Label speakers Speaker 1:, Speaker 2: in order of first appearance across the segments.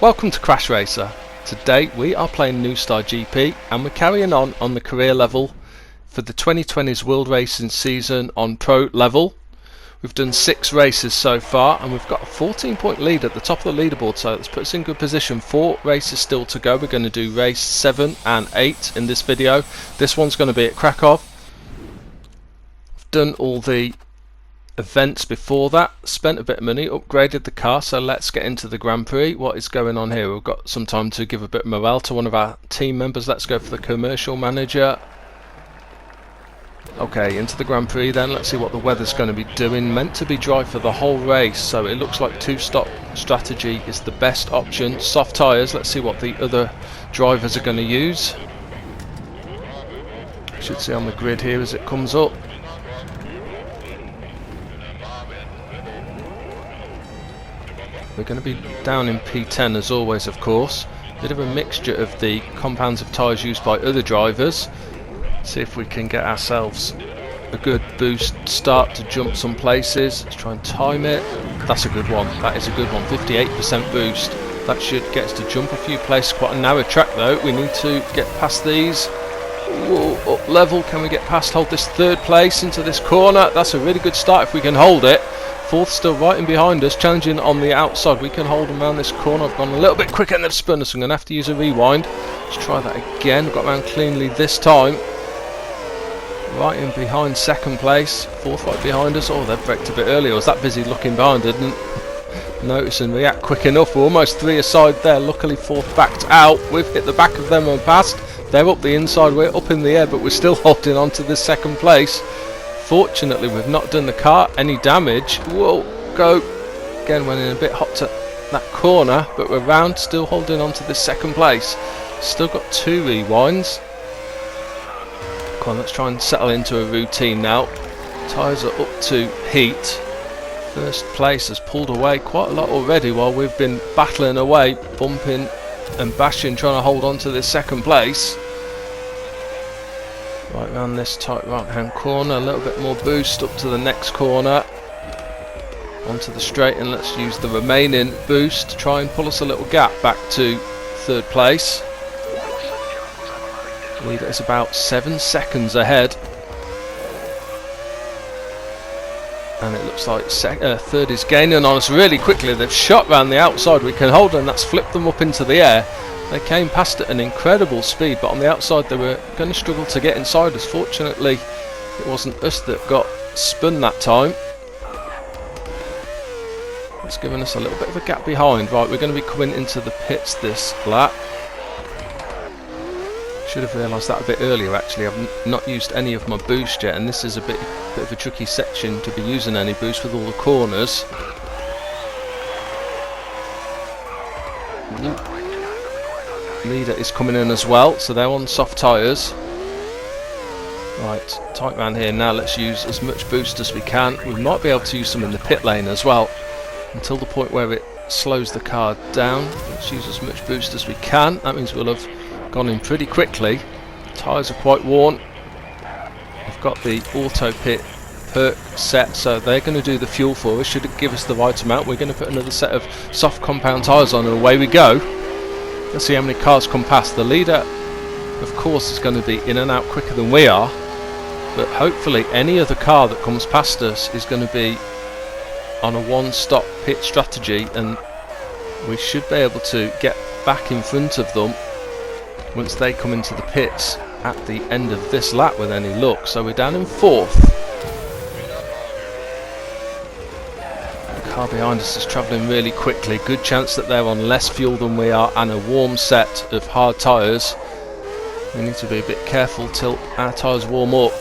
Speaker 1: Welcome to CrashRacer. Today we are playing New Star GP and we're carrying on the career level for the 2020's World Racing season on Pro level. We've done 6 races so far and we've got a 14-point lead at the top of the leaderboard, so let's put us in good position. 4 races still to go. We're going to do race 7 and 8 in this video. This one's going to be at Krakow. I've done all the events before that, spent a bit of money, upgraded the car, so let's get into the Grand Prix. What is going on here? We've got some time to give a bit of morale to one of our team members. Let's go for the commercial manager. Okay, into the Grand Prix then. Let's see what the weather's going to be doing. Meant to be dry for the whole race, so it looks like 2-stop strategy is the best option. Soft tyres. Let's see what the other drivers are going to use. Should see on the grid here as it comes up. We're going to be down in P10 as always, of course. Bit of a mixture of the compounds of tyres used by other drivers. See if we can get ourselves a good boost start to jump some places. Let's try and time it. That's a good one. That is a good one. 58% boost. That should get us to jump a few places. Quite a narrow track though. We need to get past these. Whoa, up level. Can we get past? Hold this 3rd place into this corner. That's a really good start if we can hold it. 4th still right in behind us, challenging on the outside. We can hold them around this corner. I've gone a little bit quicker than they've spun us. I'm going to have to use a rewind. Let's try that again. We've got around cleanly this time. Right in behind 2nd place. 4th right behind us. Oh, they've braked a bit earlier. I was that busy looking behind. I didn't notice and react quick enough. We're almost 3 aside there. Luckily 4th backed out. We've hit the back of them and passed. They're up the inside. We're up in the air, but we're still holding on to this 2nd place. Fortunately, we've not done the car any damage. Whoa, go. Again, went in a bit hot to that corner, but we're round, still holding on to this 2nd place. Still got 2 rewinds. Come on, let's try and settle into a routine now. Tyres are up to heat. 1st place has pulled away quite a lot already while we've been battling away, bumping and bashing, trying to hold on to this 2nd place. Right round this tight right hand corner, a little bit more boost up to the next corner, onto the straight, and let's use the remaining boost to try and pull us a little gap back to 3rd place. Leader is about 7 seconds ahead, and it looks like 3rd is gaining on us really quickly. They've shot round the outside. We can hold them. That's flipped them up into the air. They came past at an incredible speed, but on the outside they were going to struggle to get inside us. Fortunately, it wasn't us that got spun that time. It's given us a little bit of a gap behind. Right, we're going to be coming into the pits this lap. Should have realised that a bit earlier actually. I've not used any of my boost yet, and this is a bit of a tricky section to be using any boost with all the corners. Leader is coming in as well, so they're on soft tyres. Right, tight round here now. Let's use as much boost as we can. We might be able to use some in the pit lane as well, until the point where it slows the car down. Let's use as much boost as we can. That means we'll have gone in pretty quickly. Tyres are quite worn. We've got the auto pit perk set, so they're going to do the fuel for us. Should it give us the right amount, we're going to put another set of soft compound tyres on and away we go. Let's see how many cars come past. The leader, of course, is going to be in and out quicker than we are, but hopefully any other car that comes past us is going to be on a 1-stop pit strategy, and we should be able to get back in front of them once they come into the pits at the end of this lap with any luck. So we're down in 4th. Car behind us is travelling really quickly. Good chance that they're on less fuel than we are and a warm set of hard tyres. We need to be a bit careful till our tyres warm up.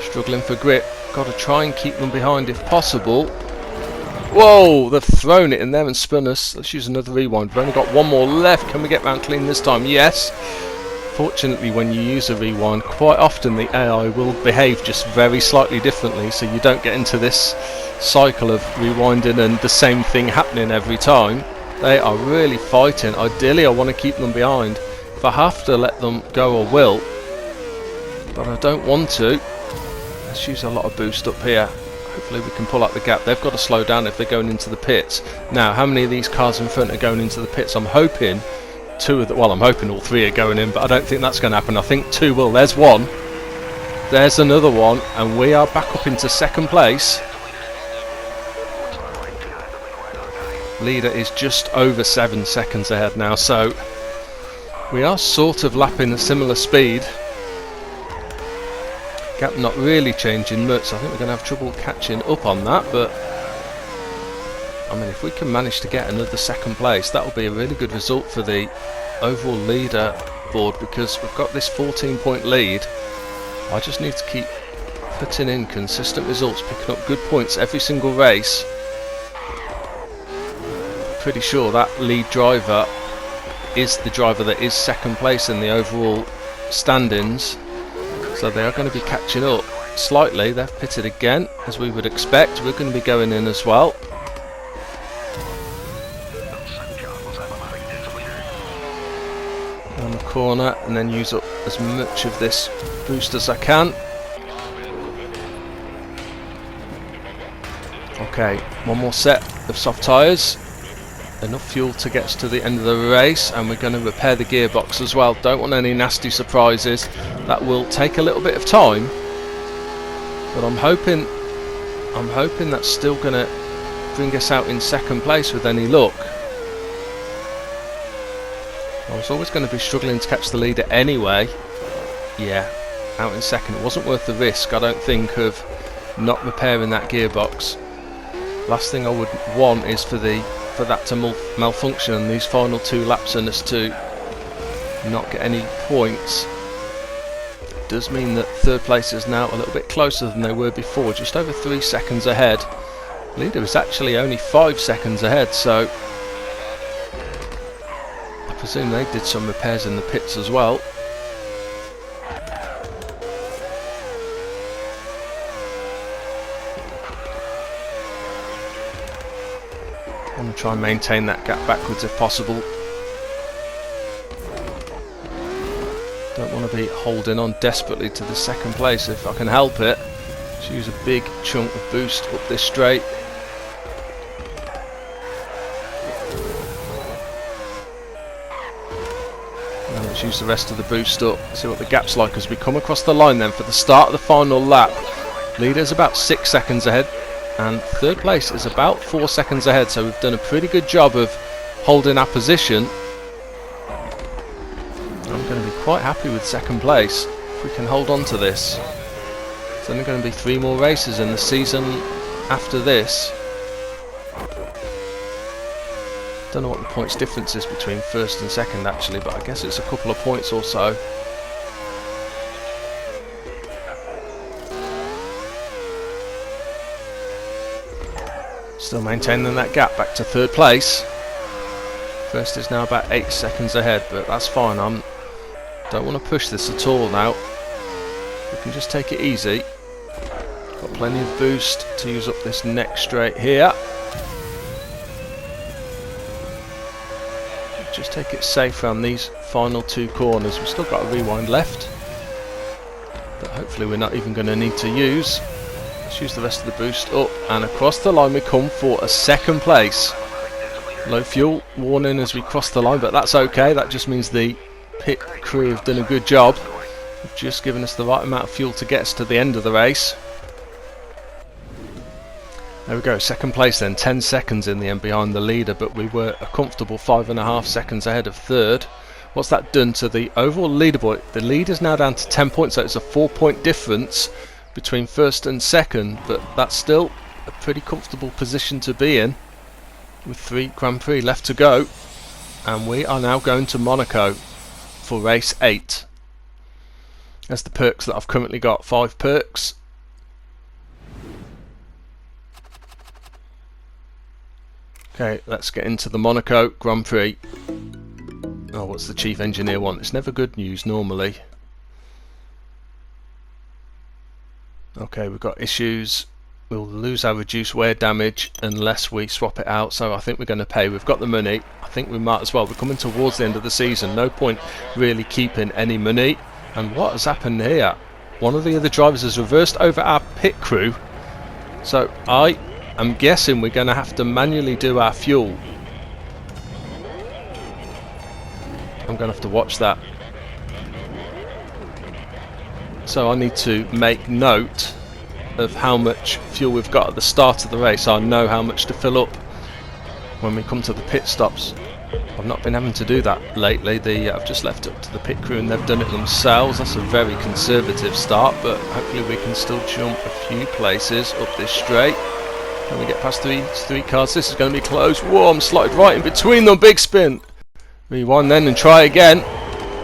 Speaker 1: Struggling for grip. Got to try and keep them behind if possible. Whoa, they've thrown it in there and spun us. Let's use another rewind. We've only got 1 more left. Can we get round clean this time? Yes. Fortunately, when you use a rewind, quite often the AI will behave just very slightly differently, so you don't get into this cycle of rewinding and the same thing happening every time. They are really fighting. Ideally, I want to keep them behind. If I have to let them go, I will, but I don't want to. Let's use a lot of boost up here. Hopefully we can pull out the gap. They've got to slow down if they're going into the pits. Now, how many of these cars in front are going into the pits? I'm hoping I'm hoping all 3 are going in, but I don't think that's going to happen. I think 2 will. There's one. There's another one, and we are back up into second place. Leader is just over 7 seconds ahead now, so we are sort of lapping a similar speed. Gap not really changing much, so I think we're going to have trouble catching up on that, but I mean, if we can manage to get another second place, that will be a really good result for the overall leader board, because we've got this 14-point lead. I just need to keep putting in consistent results, picking up good points every single race. Pretty sure that lead driver is the driver that is second place in the overall standings, so they are going to be catching up slightly. They've pitted again, as we would expect. We're going to be going in as well. Around the corner, and then use up as much of this boost as I can. Okay, one more set of soft tyres. Enough fuel to get us to the end of the race, and we're going to repair the gearbox as well. Don't want any nasty surprises. That will take a little bit of time, but I'm hoping that's still going to bring us out in second place with any luck. I was always going to be struggling to catch the leader anyway. Yeah, out in second. It wasn't worth the risk, I don't think, of not repairing that gearbox. Last thing I would want is for that to malfunction in these final 2 laps and us to not get any points. It does mean that third place is now a little bit closer than they were before, just over 3 seconds ahead. Leader is actually only 5 seconds ahead, so I presume they did some repairs in the pits as well. I want to try and maintain that gap backwards if possible. Don't want to be holding on desperately to the second place if I can help it. Just use a big chunk of boost up this straight. Now let's use the rest of the boost up, see what the gap's like as we come across the line then for the start of the final lap. Leader's about 6 seconds ahead, and third place is about 4 seconds ahead, so we've done a pretty good job of holding our position. I'm going to be quite happy with second place if we can hold on to this. There's only going to be 3 more races in the season after this. Don't know what the points difference is between first and second actually, but I guess it's a couple of points or so. Still maintaining that gap back to third place. First is now about 8 seconds ahead, but that's fine. Don't want to push this at all now. We can just take it easy. Got plenty of boost to use up this next straight here. Just take it safe around these final 2 corners. We've still got a rewind left, but hopefully we're not even going to need to use. Let's use the rest of the boost up, and across the line we come for a second place. Low fuel warning as we cross the line, but that's okay. That just means the pit crew have done a good job. They've just given us the right amount of fuel to get us to the end of the race. There we go, second place then, 10 seconds in the end behind the leader, but we were a comfortable 5.5 seconds ahead of third. What's that done to the overall leaderboard? The lead is now down to 10 points, so it's a 4-point difference between first and second, but that's still a pretty comfortable position to be in with 3 Grand Prix left to go, and we are now going to Monaco for race 8. That's the perks that I've currently got, 5 perks. Okay, let's get into the Monaco Grand Prix. Oh, what's the chief engineer want? It's never good news normally. Okay, we've got issues. We'll lose our reduced wear damage unless we swap it out, so I think we're going to pay. We've got the money. I think we might as well. We're coming towards the end of the season. No point really keeping any money. And what has happened here? One of the other drivers has reversed over our pit crew. So I am guessing we're going to have to manually do our fuel. I'm going to have to watch that. So I need to make note of how much fuel we've got at the start of the race. So I know how much to fill up when we come to the pit stops. I've not been having to do that lately. I've just left it up to the pit crew and they've done it themselves. That's a very conservative start, but hopefully we can still jump a few places up this straight. Can we get past three cars? This is going to be close. Whoa, I'm slotted right in between them. Big spin. Rewind then and try again.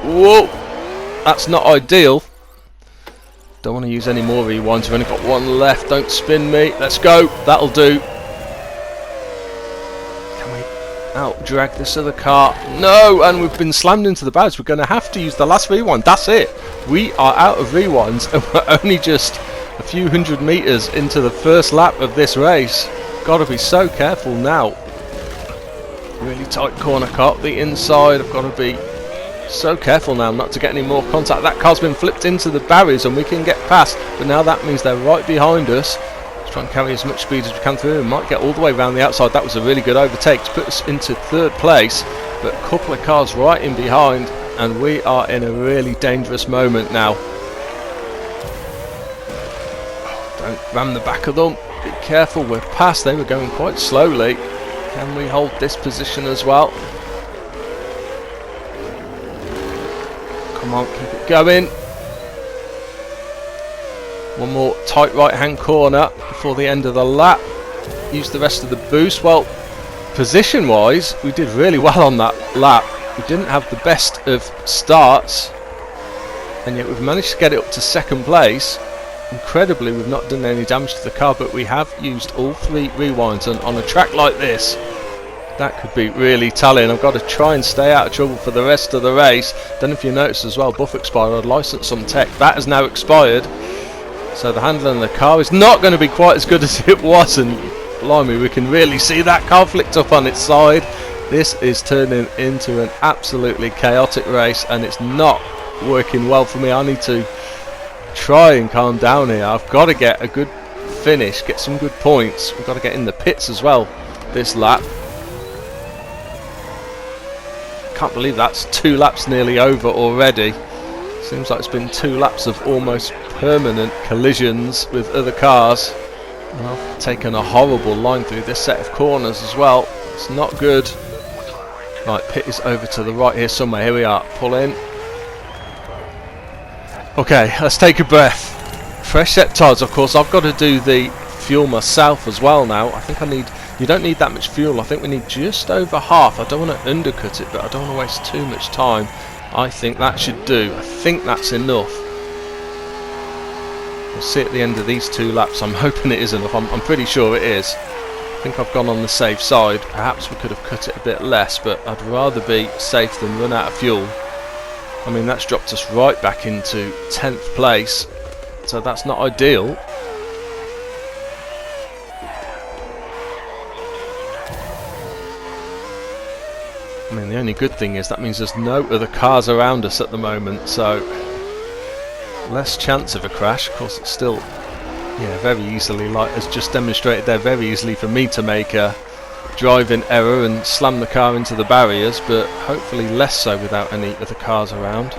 Speaker 1: Whoa, that's not ideal. Don't want to use any more rewinds. We've only got one left. Don't spin me. Let's go. That'll do. Can we out drag this other car? No, and we've been slammed into the barriers. We're going to have to use the last rewind. That's it. We are out of rewinds and we're only just a few hundred meters into the first lap of this race. Got to be so careful now. Really tight corner car up the inside. I've got to be so careful now not to get any more contact. That car's been flipped into the barriers and we can get past, but now that means they're right behind us. Let's try and carry as much speed as we can through. We might get all the way around the outside. That was a really good overtake to put us into third place, but a couple of cars right in behind and we are in a really dangerous moment now. Don't ram the back of them. Be careful, we're past. They were going quite slowly. Can we hold this position as well? Come on, keep it going. One more tight right hand corner before the end of the lap. Use the rest of the boost. Well, position wise we did really well on that lap. We didn't have the best of starts and yet we've managed to get it up to second place. Incredibly, we've not done any damage to the car, but we have used all three rewinds, and on a track like this that could be really telling. I've got to try and stay out of trouble for the rest of the race. Don't know if you noticed as well, buff expired. I'd licensed some tech that has now expired, so the handling of the car is not going to be quite as good as it was, and blimey, we can really see that car flicked up on its side. This is turning into an absolutely chaotic race and it's not working well for me. I need to try and calm down here. I've got to get a good finish, get some good points. We've got to get in the pits as well this lap. Can't believe that's 2 laps nearly over already. Seems like it's been 2 laps of almost permanent collisions with other cars. And I've taken a horrible line through this set of corners as well. It's not good. Right, pit is over to the right here somewhere. Here we are. Pull in. Okay, let's take a breath. Fresh set tyres, of course. I've got to do the fuel myself as well now. I think I need... You don't need that much fuel. I think we need just over half. I don't want to undercut it, but I don't want to waste too much time. I think that should do. I think that's enough. We'll see at the end of these 2 laps. I'm hoping it is enough. I'm pretty sure it is. I think I've gone on the safe side. Perhaps we could have cut it a bit less, but I'd rather be safe than run out of fuel. I mean, that's dropped us right back into 10th place, so that's not ideal. I mean, the only good thing is that means there's no other cars around us at the moment, so less chance of a crash. Of course, it's still, yeah, very easily, like as just demonstrated there, very easily for me to make a driving error and slam the car into the barriers, but hopefully less so without any other cars around.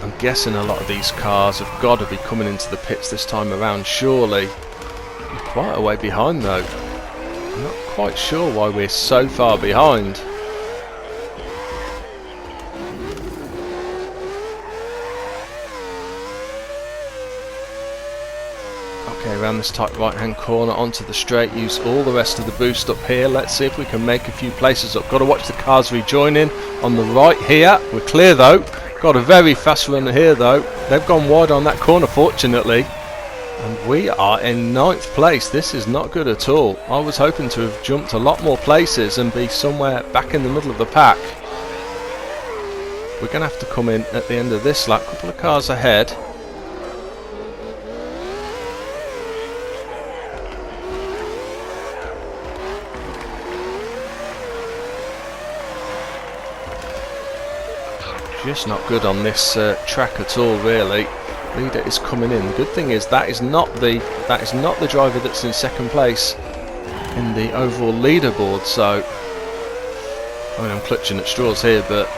Speaker 1: I'm guessing a lot of these cars have got to be coming into the pits this time around, surely. We're quite a way behind though. I'm not quite sure why we're so far behind. Okay, around this tight right hand corner onto the straight, use all the rest of the boost up here. Let's see if we can make a few places up. Got to watch the cars rejoining on the right here. We're clear though. Got a very fast run here though. They've gone wide on that corner fortunately. And we are in 9th place. This is not good at all. I was hoping to have jumped a lot more places and be somewhere back in the middle of the pack. We're going to have to come in at the end of this lap. A couple of cars ahead. Just not good on this track at all, really. Leader is coming in. The good thing is that is not the driver that's in second place in the overall leaderboard. So I mean, I'm clutching at straws here, but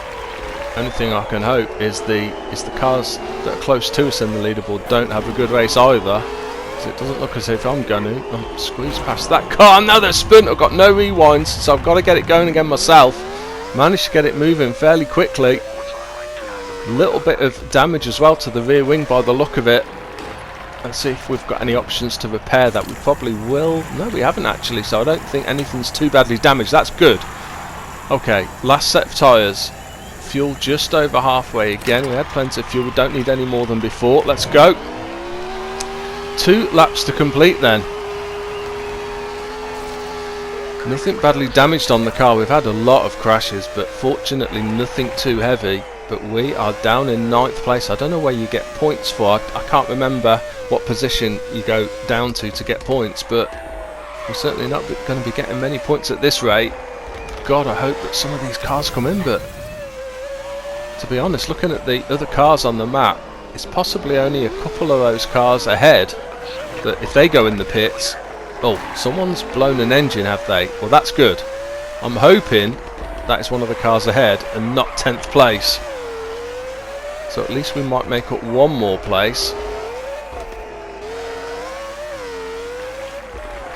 Speaker 1: only thing I can hope is the cars that are close to us in the leaderboard don't have a good race either. So it doesn't look as if I'm going to squeeze past that car. Now they're spun. I've got no rewinds, so I've got to get it going again myself. Managed to get it moving fairly quickly. Little bit of damage as well to the rear wing by the look of it. Let's see if we've got any options to repair that. We probably will. No, we haven't actually, so I don't think anything's too badly damaged. That's good. Okay, last set of tyres. Fuel just over halfway again. We had plenty of fuel. We don't need any more than before. Let's go. 2 laps to complete then. Nothing badly damaged on the car. We've had a lot of crashes, but fortunately nothing too heavy. But we are down in 9th place. I don't know where you get points for. I can't remember what position you go down to get points, but we're certainly not going to be getting many points at this rate. God, I hope that some of these cars come in, but to be honest, looking at the other cars on the map, it's possibly only a couple of those cars ahead that if they go in the pits... Oh, someone's blown an engine, have they? Well, that's good. I'm hoping that is one of the cars ahead and not 10th place. So at least we might make up one more place.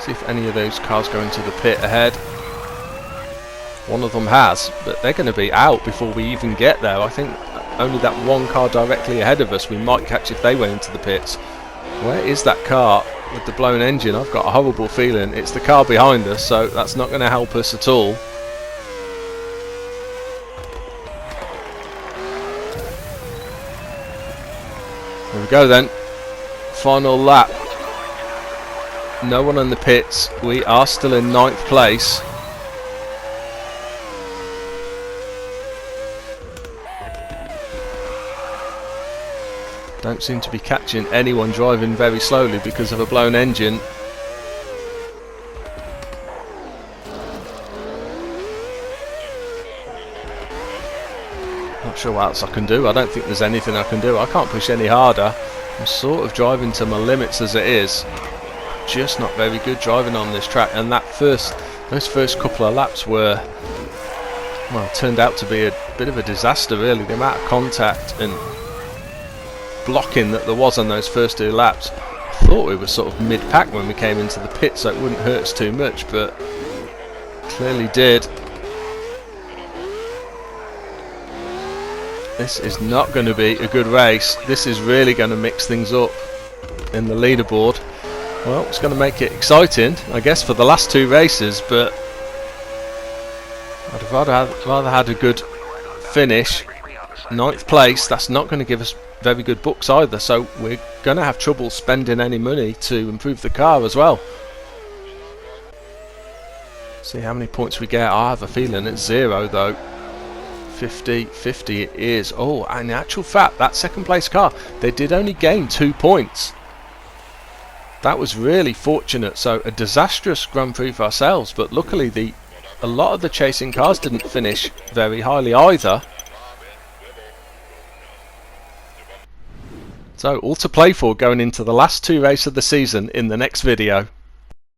Speaker 1: See if any of those cars go into the pit ahead. One of them has, but they're going to be out before we even get there. I think only that one car directly ahead of us we might catch if they went into the pits. Where is that car with the blown engine? I've got a horrible feeling it's the car behind us, so that's not going to help us at all. There we go then. Final lap. No one in the pits. We are still in 9th place. Don't seem to be catching anyone driving very slowly because of a blown engine. Not sure what else I can do. I don't think there's anything I can do. I can't push any harder. I'm sort of driving to my limits as it is. Just not very good driving on this track, and those first couple of laps were, well, turned out to be a bit of a disaster really. The amount of contact and blocking that there was on those first 2 laps. I thought we were sort of mid-pack when we came into the pit, so it wouldn't hurt us too much, but clearly did. This is not going to be a good race. This is really going to mix things up in the leaderboard. Well, it's going to make it exciting, I guess, for the last 2 races, but I'd have rather had a good finish. 9th place, that's not going to give us very good books either, so we're going to have trouble spending any money to improve the car as well. See how many points we get. I have a feeling it's 0 though. 50 it is. Oh, and in actual fact, that second place car, they did only gain 2 points. That was really fortunate. So a disastrous Grand Prix for ourselves, but luckily a lot of the chasing cars didn't finish very highly either. So all to play for going into the last 2 races of the season in the next video.